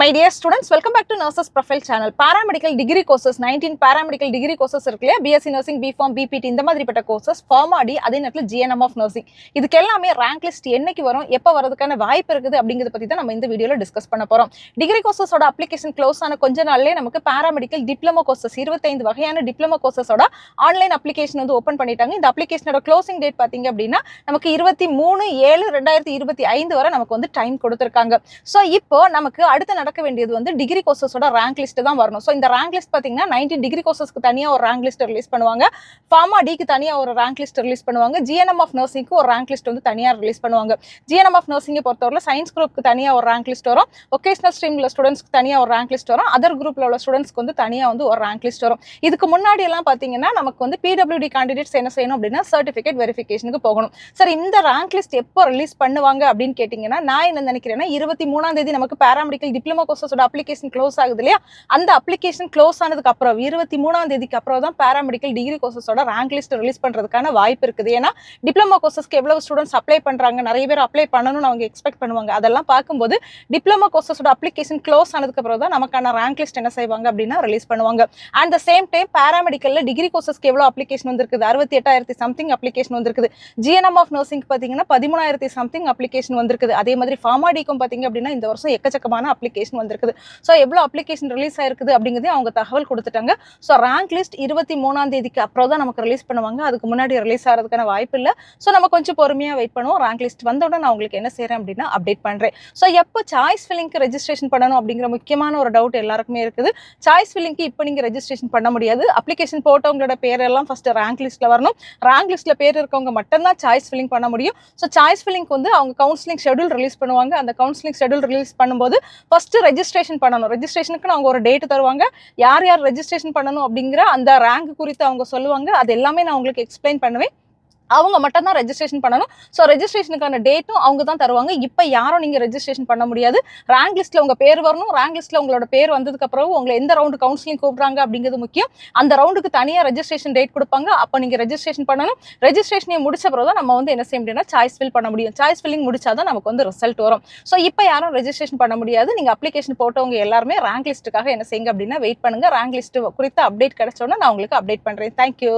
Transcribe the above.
My dear students, welcome back to Nurses Profile channel. Paramedical degree courses, 19 paramedical degree courses இருக்குல்லையா, BSc Nursing, B.Pharm, BPT இந்த மாதிரிப்பட்ட courses, ஃபார்மாடி, அதே நேரத்தில் GNM of Nursing. இதுக்கு எல்லாமே rank list என்னைக்கு வரும், எப்போ வரதுக்கான வாய்ப்பு இருக்குது அப்படிங்கிறத பற்றி தான் நம்ம இந்த வீடியோவில் டிஸ்கஸ் பண்ண போகிறோம். டிகிரி கோர்சஸோட அப்ளிகேஷன் க்ளோஸ் ஆன கொஞ்ச நாள்லேயே நமக்கு பாராமெடிக்கல் டிப்ளமோ கோர்சஸ் 25 வகையான டிப்ளமோ கோர்சஸோட ஆன்லைன் அப்ளிகேஷன் வந்து ஓப்பன் பண்ணிட்டாங்க. இந்த அப்ளிகேஷனோட க்ளோசிங் டேட் பார்த்தீங்க அப்படின்னா நமக்கு 23/7/2025 வரை நமக்கு வந்து டைம் கொடுத்துருக்காங்க. ஸோ இப்போ நமக்கு அடுத்த நடக்க வேண்டியது வந்து டிகிரி கோர்சஸோட ரேங்க் லிஸ்ட் தான் வரணும். ஸோ இந்த ரேங்க் லிஸ்ட் பார்த்தீங்கன்னா 19 டிகிரி கோர்சஸ்க்கு தனியாக ஒரு ரேங்க் லிஸ்ட் ரிலீஸ் பண்ணுவாங்க, ஃபார்மா டிக்கு தனியாக ஒரு ரேங்க் லிஸ்ட் ரிலீஸ் பண்ணுவாங்க, GNM ஆஃப் நர்சிங்க்கு ஒரு ரேங்க் லிஸ்ட் வந்து தனியாக ரிலீஸ் பண்ணுவாங்க. GNM ஆஃப் நர்சிங்கை பொறுத்தவரை சயின்ஸ் குரூப்க்கு தனியாக ஒரு ரேங்க் லிஸ்ட் வரும், ஒகேஷனல் ஸ்ட்ரீமில் ஸ்டூடெண்ட்ஸ்க்கு தனியாக ஒரு ரேங்க் லிஸ்ட் வரும், அதர் குரூப்பில் உள்ள ஸ்டூடெண்ட்ஸ்க்கு வந்து தனியாக வந்து ஒரு ரேங்க் லிஸ்ட் வரும். இதுக்கு முன்னாடி எல்லாம் பார்த்தீங்கன்னா நமக்கு வந்து PWD கேண்டிடேட்ஸ் என்ன செய்யணும் அப்படின்னா சர்டிஃபிகேட் வெரிஃபிகேஷனுக்கு போகணும். சார் இந்த ரேங்க் லிஸ்ட் எப்போ ரிலீஸ் பண்ணுவாங்க அப்படின்னு கேட்டிங்கன்னா, நான் என்ன நினைக்கிறேன்னா 23ஆம் தேதி நமக்கு பாராமெடிக்கல் டிப்ளமோ கோர்சஸோட அப்ளிகேஷன் க்ளோஸ் ஆகுது இல்லையா, அந்த அப்ளிகேஷன் க்ளோஸ் ஆனதுக்கு அப்புறம் 23ஆம் தேதிக்கு அப்புறம் தான் பாராமெடிக்கல் டிகிரி கோர்சஸோட ரேங்க் லிஸ்ட் ரிலீஸ் பண்றதுக்கான வாய்ப்பு இருக்குது. ஏன்னா டிப்ளமோ கோர்சஸ்க்கு எவ்வளவு ஸ்டூடெண்ட்ஸ் அப்ளை பண்றாங்க, நிறைய பேர் அப்ளை பண்ணணும்னு அவங்க எக்ஸ்பெக்ட் பண்ணுவாங்க. அதெல்லாம் பார்க்கும்போது டிப்ளமோ கோர்சஸோட அப்ளிகேஷன் க்ளோஸ் ஆனதுக்கு அப்புறம் தான் நமக்கான ரேங்க் லிஸ்ட் என்ன செய்வாங்க அப்படின்னா ரிலீஸ் பண்ணுவாங்க. அண்ட் த சேம் டைம் பாராமெடிக்கல்ல டிகிரி கோர்சஸ்க்கு எவ்வளவு அப்ளிகேஷன் வந்திருக்குது, 68,000 சம்திங் அப்ளிகேஷன் வந்திருக்குது. GNM ஆஃப் நர்சிங் பார்த்தீங்கன்னா 13,000 சம்திங் அப்ளிகேஷன் வந்திருக்குது. அதே மாதிரி ஃபார்மாடிக்கும் பார்த்தீங்க அப்படின்னா இந்த வருஷம் எக்கச்சக்கமான அப்ளிகேஷன் வந்திருக்குது. ஸோ எவ்வளோ அப்ளிகேஷன் ரிலீஸ் ஆயிருக்குது அப்படிங்கிறதே அவங்க தகவல் கொடுத்துட்டாங்க. ஸோ ரேங்க் லிஸ்ட் 23ஆம் தேதிக்கு அப்புறம் தான் நமக்கு ரிலீஸ் பண்ணுவாங்க. அதுக்கு முன்னாடி ரிலீஸ் ஆகிறதுக்கான வாய்ப்பு இல்லை. ஸோ நம்ம கொஞ்சம் பொறுமையாக வெயிட் பண்ணுவோம். ரேங்க் லிஸ்ட் வந்தோடனே நான் உங்களுக்கு என்ன செய்கிறேன் அப்படின்னா அப்டேட் பண்ணுறேன். ஸோ எப்போ சாய்ஸ் ஃபில்லிங்க்கு ரெஜிஸ்ட்ரேஷன் பண்ணணும் அப்படிங்கிற முக்கியமான ஒரு டவுட் எல்லாருக்குமே இருக்குது. சாய்ஸ் ஃபில்லிங்க்கு இப்போ நீங்கள் ரெஜிஸ்ட்ரேஷன் பண்ண முடியாது. அப்ளிகேஷன் போட்டவங்களோட பேரெல்லாம் ஃபர்ஸ்ட் ரேங்க் லிஸ்ட்டில் வரணும். ரேங்க் லிஸ்ட்டில் பேர் இருக்கவங்க மட்டும்தான் சாய்ஸ் ஃபில்லிங் பண்ண முடியும். ஸோ சாய்ஸ் ஃபில்லிங்க்கு வந்து அவங்க கவுன்சிலிங் ஷெடியூல் ரிலீஸ் பண்ணுவாங்க. அந்த கவுன்சிலிங் ஷெடியூல் ரிலீஸ் பண்ணும்போது ஃபர்ஸ்ட் ரெஜிஸ்ட்ரேஷன் பண்ணணும். ரெஜிஸ்ட்ரேஷனுக்கு அவங்க ஒரு டேட் தருவாங்க. யார் யார் ரெஜிஸ்ட்ரேஷன் பண்ணணும் அப்படிங்கிற அந்த ரேங்க் குறித்து அவங்க சொல்லுவாங்க. அது எல்லாமே நான் உங்களுக்கு எக்ஸ்பிளைன் பண்ணுவேன். அவங்க மட்டும் தான் ரெஜிஸ்ட்ரேஷன் பண்ணணும். ஸோ ரெஜிஸ்ட்ரேஷனுக்கான டேட்டும் அவங்க தான் தருவாங்க. இப்போ யாரும் நீங்கள் ரெஜிஸ்ட்ரேஷன் பண்ண முடியாது. ரேங்க் லிஸ்ட்டில் உங்கள் பேர் வரணும். ரேங்க் லிஸ்ட்டில் உங்களோட பேர் வந்ததுக்கு அப்புறம் உங்களை எந்த ரவுண்டு கவுன்சிலிங் கூப்பிட்றாங்க அப்படிங்கிறது முக்கியம். அந்த ரவுண்டுக்கு தனியாக ரெஜிஸ்ட்ரேஷன் டேட் கொடுப்பாங்க. அப்போ நீங்கள் ரெஜிஸ்ட்ரேஷன் பண்ணணும். ரெஜிஸ்ட்ரேஷனை முடிச்ச பிறகு தான் நம்ம வந்து என்ன செய்ய முடியும்னா சாய்ஸ் ஃபில் பண்ண முடியும். சாய்ஸ் ஃபில்லிங் முடிச்சா தான் நமக்கு வந்து ரிசல்ட் வரும். ஸோ இப்போ யாரும் ரெஜிஸ்ட்ரேஷன் பண்ண முடியாது. நீங்கள் அப்ளிகேஷன் போட்டவங்க எல்லாருமே ரேங்க் லிஸ்ட்டுக்காக என்ன செய்யுங்க அப்படின்னா வெயிட் பண்ணுங்க. ரேங்க் லிஸ்ட் குறித்த அப்டேட் கிடைச்சோன்னா நான் உங்களுக்கு அப்டேட் பண்ணுறேன். தேங்க்யூ.